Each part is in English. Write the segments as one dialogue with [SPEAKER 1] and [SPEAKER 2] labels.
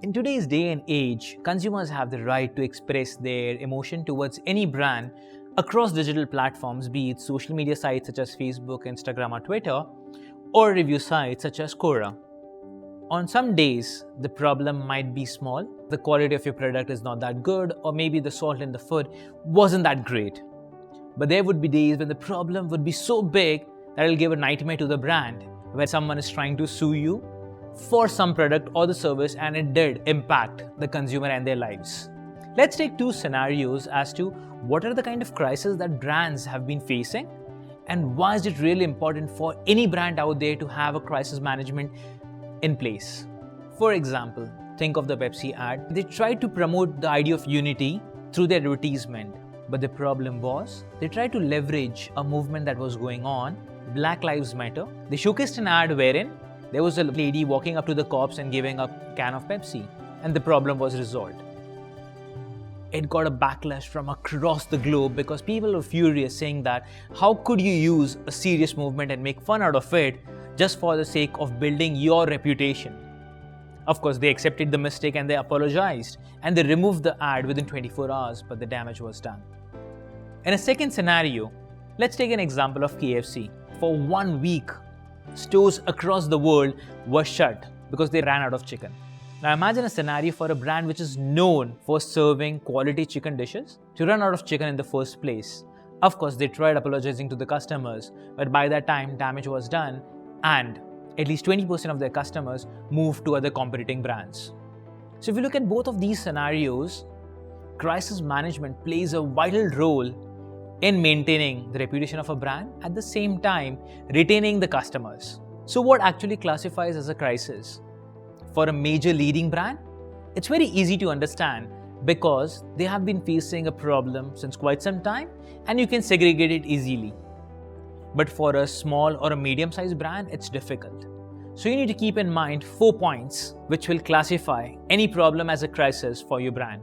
[SPEAKER 1] In today's day and age, consumers have the right to express their emotion towards any brand across digital platforms, be it social media sites such as Facebook, Instagram, or Twitter, or review sites such as Quora. On some days, the problem might be small. The quality of your product is not that good, or maybe the salt in the food wasn't that great. But there would be days when the problem would be so big that it'll give a nightmare to the brand, where someone is trying to sue you for some product or the service and it did impact the consumer and their lives. Let's take two scenarios as to what are the kind of crises that brands have been facing and why is it really important for any brand out there to have a crisis management in place. For example, think of the Pepsi ad. They tried to promote the idea of unity through their advertisement, but the problem was they tried to leverage a movement that was going on, Black Lives Matter. They showcased an ad wherein there was a lady walking up to the cops and giving a can of Pepsi, and the problem was resolved. It got a backlash from across the globe because people were furious, saying that how could you use a serious movement and make fun out of it just for the sake of building your reputation? Of course, they accepted the mistake and they apologized, and they removed the ad within 24 hours, but the damage was done. In a second scenario, let's take an example of KFC. For 1 week, stores across the world were shut because they ran out of chicken. Now imagine a scenario for a brand which is known for serving quality chicken dishes to run out of chicken in the first place. Of course, they tried apologizing to the customers, but by that time, damage was done and at least 20% of their customers moved to other competing brands. So if you look at both of these scenarios, crisis management plays a vital role in maintaining the reputation of a brand, at the same time retaining the customers. So what actually classifies as a crisis? For a major leading brand, it's very easy to understand because they have been facing a problem since quite some time and you can segregate it easily. But for a small or a medium-sized brand, it's difficult. So you need to keep in mind 4 points which will classify any problem as a crisis for your brand.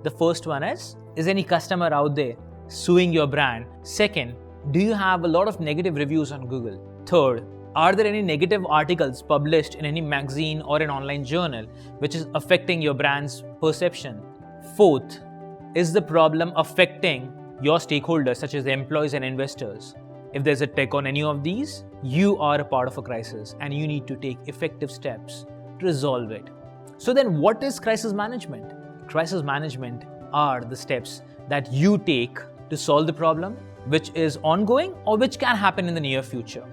[SPEAKER 1] The first one is any customer out there suing your brand? Second, do you have a lot of negative reviews on Google? Third, are there any negative articles published in any magazine or an online journal which is affecting your brand's perception? Fourth, is the problem affecting your stakeholders such as the employees and investors? If there's a tick on any of these, you are a part of a crisis and you need to take effective steps to resolve it. So then what is crisis management? Crisis management are the steps that you take to solve the problem, which is ongoing or which can happen in the near future.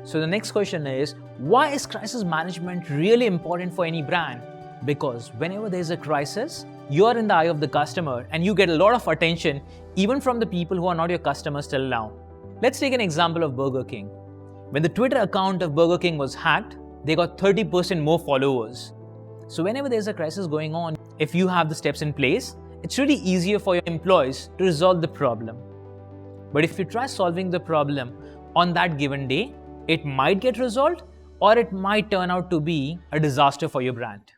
[SPEAKER 1] So the next question is, why is crisis management really important for any brand? Because whenever there's a crisis, you're in the eye of the customer and you get a lot of attention even from the people who are not your customers till now. Let's take an example of Burger King. When the Twitter account of Burger King was hacked, they got 30% more followers. So whenever there's a crisis going on, if you have the steps in place, it's really easier for your employees to resolve the problem. But if you try solving the problem on that given day, it might get resolved or it might turn out to be a disaster for your brand.